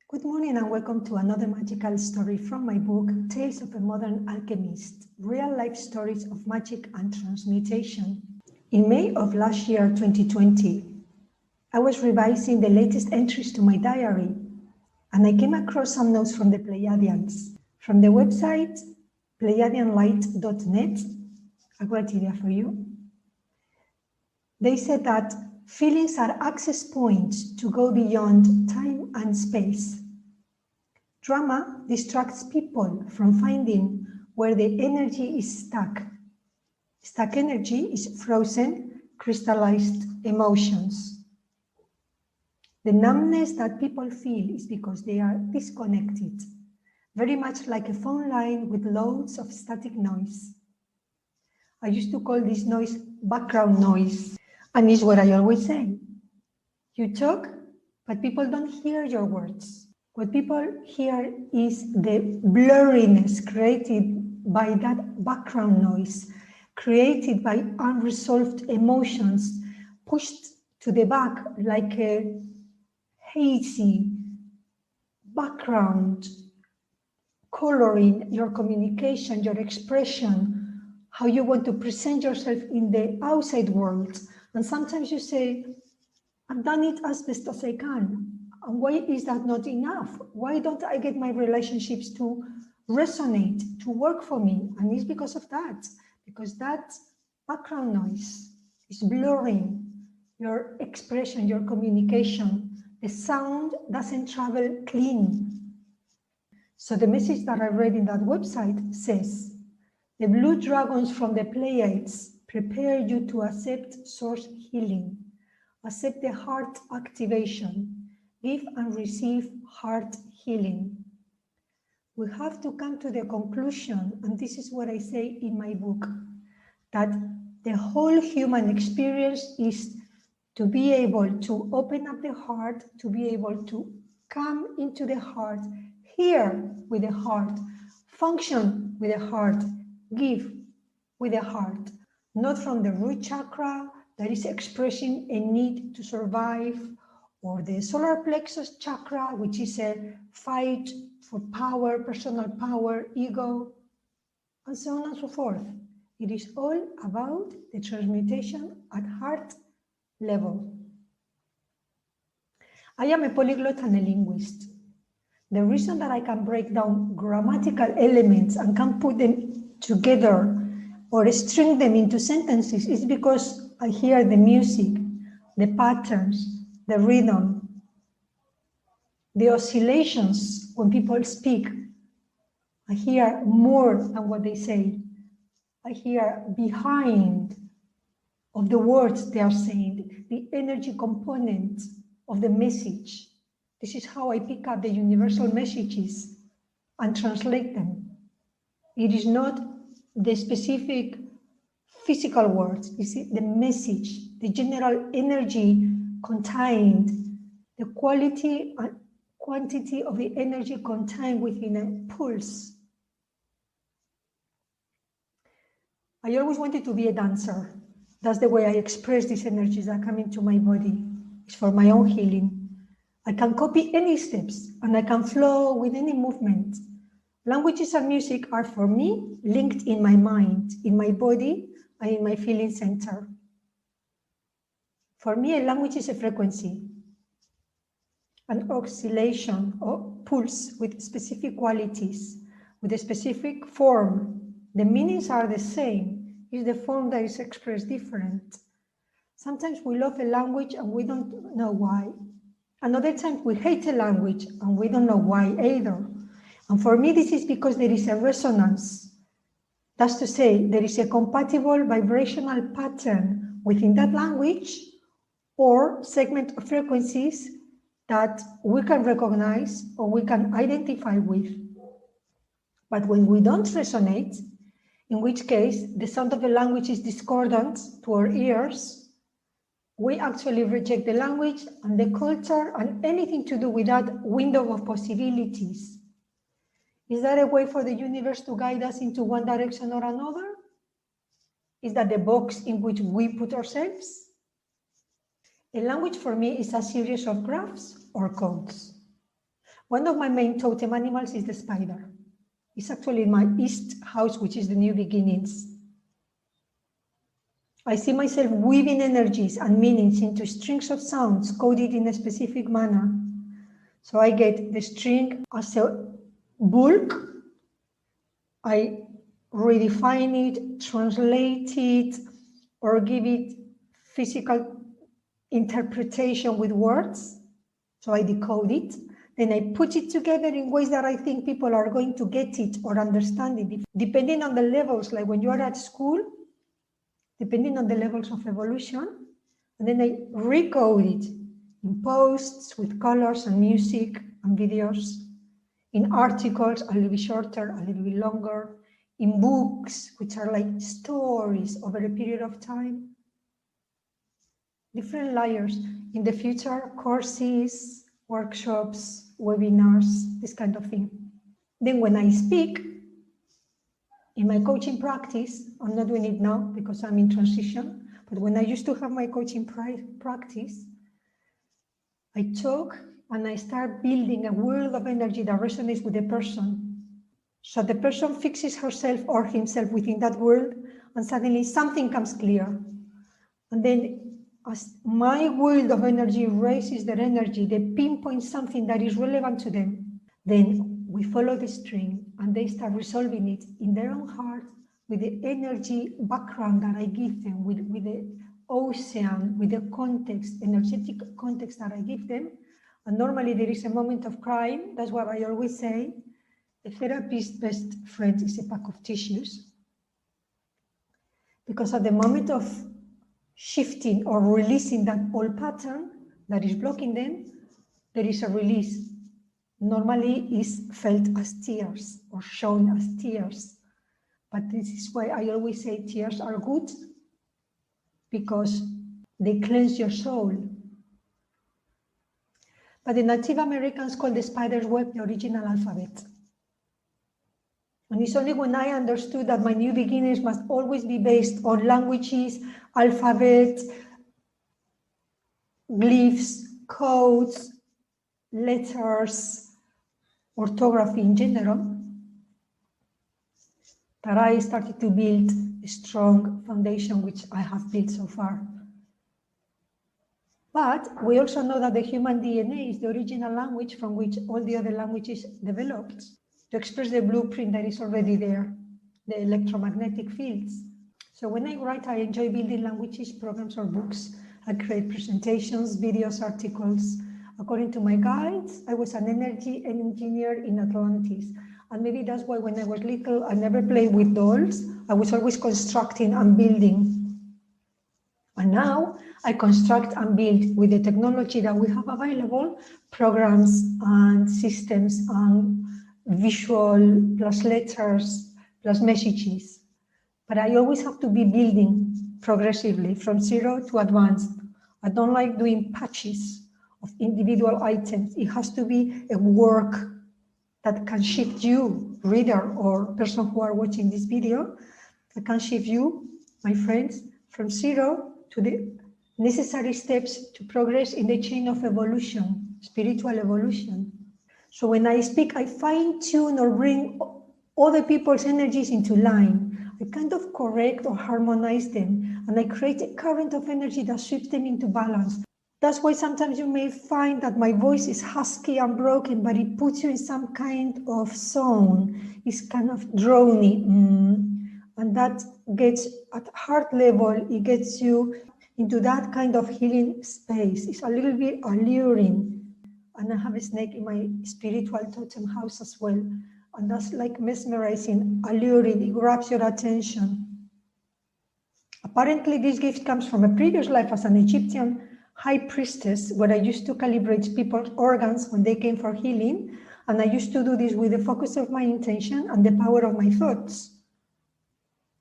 Good morning and welcome to another magical story from my book, Tales of a Modern Alchemist, Real-Life Stories of Magic and Transmutation. In May of last year, 2020, I was revising the latest entries to my diary, and I came across some notes from the Pleiadians. From the website, pleiadianlight.net, a criteria for you. They said that feelings are access points to go beyond time and space. Drama distracts people from finding where the energy is stuck. Stuck energy is frozen, crystallized emotions. The numbness that people feel is because they are disconnected, very much like a phone line with loads of static noise. I used to call this noise background noise, and it's what I always say. You talk, but people don't hear your words. What people hear is the blurriness created by that background noise, created by unresolved emotions, pushed to the back like a hazy background, coloring your communication, your expression, how you want to present yourself in the outside world. And sometimes you say, I've done it as best as I can. And why is that not enough? Why don't I get my relationships to resonate, to work for me? And it's because of that, because that background noise is blurring your expression, your communication. The sound doesn't travel clean. So the message that I read in that website says, the blue dragons from the Pleiades prepare you to accept source healing, accept the heart activation, give and receive heart healing. We have to come to the conclusion, and this is what I say in my book, that the whole human experience is to be able to open up the heart, to be able to come into the heart, hear with the heart, function with the heart, give with the heart, not from the root chakra that is expressing a need to survive, or the solar plexus chakra, which is a fight for power, personal power, ego, and so on and so forth. It is all about the transmutation at heart level. I am a polyglot and a linguist. The reason that I can break down grammatical elements and can put them together or string them into sentences is because I hear the music, the patterns, the rhythm, the oscillations when people speak. I hear more than what they say. I hear behind of the words they are saying, the energy component of the message. This is how I pick up the universal messages and translate them. It is not the specific physical words, it's the message, the general energy contained, the quality and quantity of the energy contained within a pulse. I always wanted to be a dancer. That's the way I express these energies that come into my body. It's for my own healing. I can copy any steps and I can flow with any movement. Languages and music are for me linked in my mind, in my body, and in my feeling center. For me, a language is a frequency, an oscillation or pulse with specific qualities, with a specific form. The meanings are the same, it's the form that is expressed different. Sometimes we love a language and we don't know why. Another time we hate a language and we don't know why either. And for me, this is because there is a resonance. That's to say, there is a compatible vibrational pattern within that language or segment of frequencies that we can recognize or we can identify with. But when we don't resonate, in which case the sound of the language is discordant to our ears, we actually reject the language and the culture and anything to do with that window of possibilities. Is that a way for the universe to guide us into one direction or another? Is that the box in which we put ourselves? A language for me is a series of graphs or codes. One of my main totem animals is the spider. It's actually in my east house, which is the new beginnings. I see myself weaving energies and meanings into strings of sounds coded in a specific manner. So I get the string as a bulk, I redefine it, translate it, or give it physical interpretation with words. So I decode it. Then I put it together in ways that I think people are going to get it or understand it, depending on the levels, like when you are at school, depending on the levels of evolution. And then I recode it in posts with colors and music and videos, in articles, a little bit shorter, a little bit longer, in books, which are like stories over a period of time. Different layers. In the future, courses, workshops, webinars, this kind of thing. Then when I speak, in my coaching practice, I'm not doing it now because I'm in transition, but when I used to have my coaching practice, I talk and I start building a world of energy that resonates with the person. So the person fixes herself or himself within that world, and suddenly something comes clear. And then as my world of energy raises their energy, they pinpoint something that is relevant to them. Then we follow the string and they start resolving it in their own heart with the energy background that I give them, with the ocean, with the context, energetic context that I give them. And normally there is a moment of crying. That's what I always say. A therapist's best friend is a pack of tissues. Because at the moment of shifting or releasing that old pattern that is blocking them, there is a release. Normally is felt as tears or shown as tears. But this is why I always say tears are good, because they cleanse your soul. But the Native Americans call the spider's web the original alphabet. And it's only when I understood that my new beginnings must always be based on languages, alphabet, glyphs, codes, letters, orthography in general, that I started to build a strong foundation, which I have built so far. But we also know that the human DNA is the original language from which all the other languages developed to express the blueprint that is already there, the electromagnetic fields. So when I write, I enjoy building languages, programs, or books. I create presentations, videos, articles. According to my guides, I was an energy engineer in Atlantis. And maybe that's why when I was little, I never played with dolls. I was always constructing and building. And now I construct and build with the technology that we have available, programs and systems and visual plus letters plus messages. But I always have to be building progressively from zero to advanced. I don't like doing patches of individual items. It has to be a work that can shift you, reader or person who are watching this video, that can shift you, my friends, from zero to the necessary steps to progress in the chain of evolution, spiritual evolution. So when I speak, I fine tune or bring other people's energies into line. I kind of correct or harmonize them, and I create a current of energy that sweeps them into balance. That's why sometimes you may find that my voice is husky and broken, but it puts you in some kind of zone. It's kind of drony. And that gets at heart level, it gets you into that kind of healing space. It's a little bit alluring. And I have a snake in my spiritual totem house as well. And that's like mesmerizing, alluring, it grabs your attention. Apparently this gift comes from a previous life as an Egyptian high priestess, where I used to calibrate people's organs when they came for healing. And I used to do this with the focus of my intention and the power of my thoughts.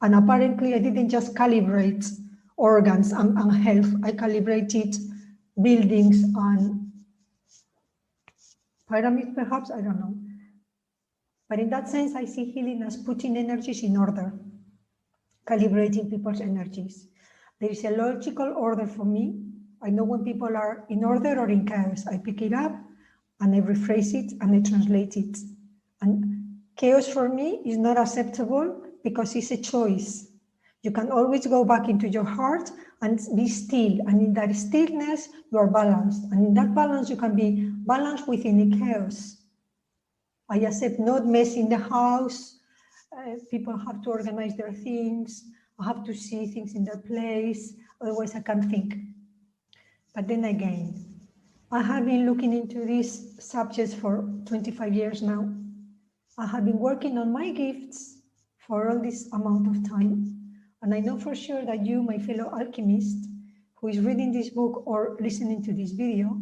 And apparently I didn't just calibrate organs and health, I calibrated buildings and pyramids perhaps, I don't know. But in that sense, I see healing as putting energies in order, calibrating people's energies. There is a logical order for me. I know when people are in order or in chaos. I pick it up and I rephrase it and I translate it. And chaos for me is not acceptable because it's a choice. You can always go back into your heart and be still. And in that stillness, you are balanced. And in that balance, you can be balanced within the chaos. I accept not mess in the house. People have to organize their things. I have to see things in their place. Otherwise, I can't think. But then again, I have been looking into these subjects for 25 years now. I have been working on my gifts for all this amount of time. And I know for sure that you, my fellow alchemist, who is reading this book or listening to this video,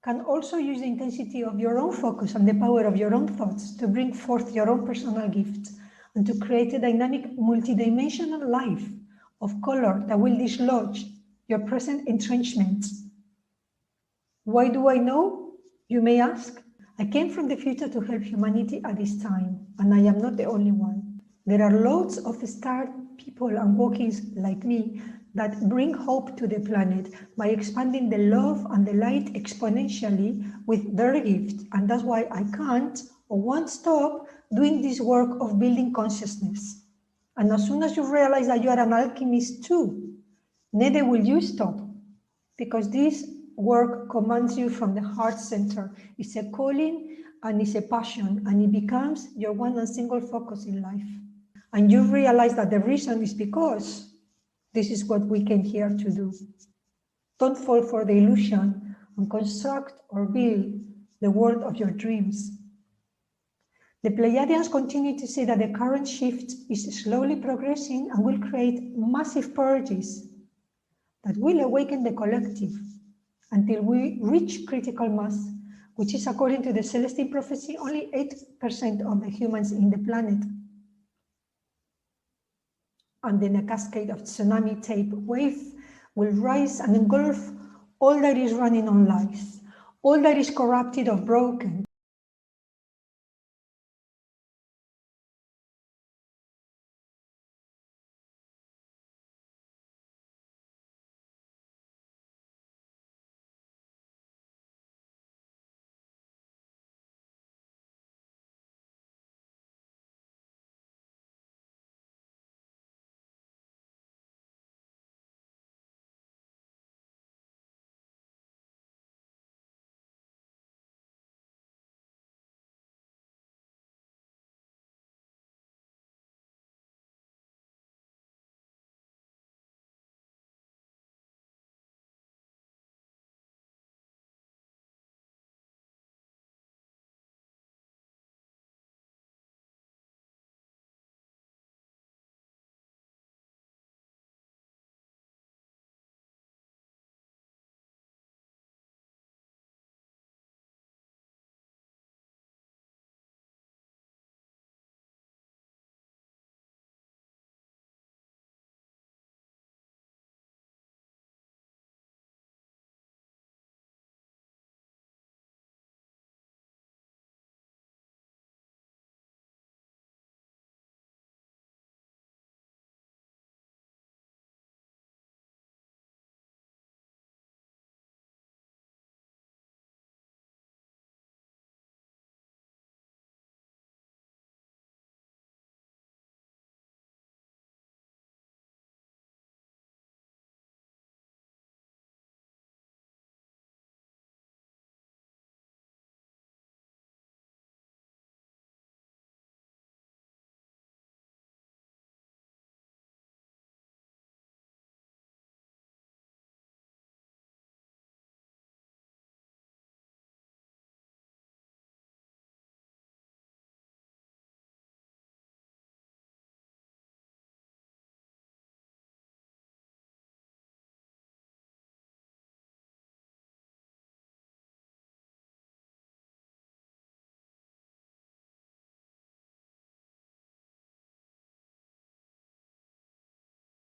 can also use the intensity of your own focus and the power of your own thoughts to bring forth your own personal gifts and to create a dynamic, multidimensional life of color that will dislodge your present entrenchments. Why do I know? You may ask. I came from the future to help humanity at this time, and I am not the only one. There are loads of star people and walk-ins like me that bring hope to the planet by expanding the love and the light exponentially with their gift. And that's why I can't or won't stop doing this work of building consciousness. And as soon as you realize that you are an alchemist too, neither will you stop, because this work commands you from the heart center. It's a calling and it's a passion, and it becomes your one and single focus in life. And you realize that the reason is because this is what we came here to do. Don't fall for the illusion and construct or build the world of your dreams. The Pleiadians continue to say that the current shift is slowly progressing and will create massive purges that will awaken the collective until we reach critical mass, which is, according to the Celestine prophecy, only 8% of the humans in the planet. And then a cascade of tsunami type wave will rise and engulf all that is running on lies, all that is corrupted or broken,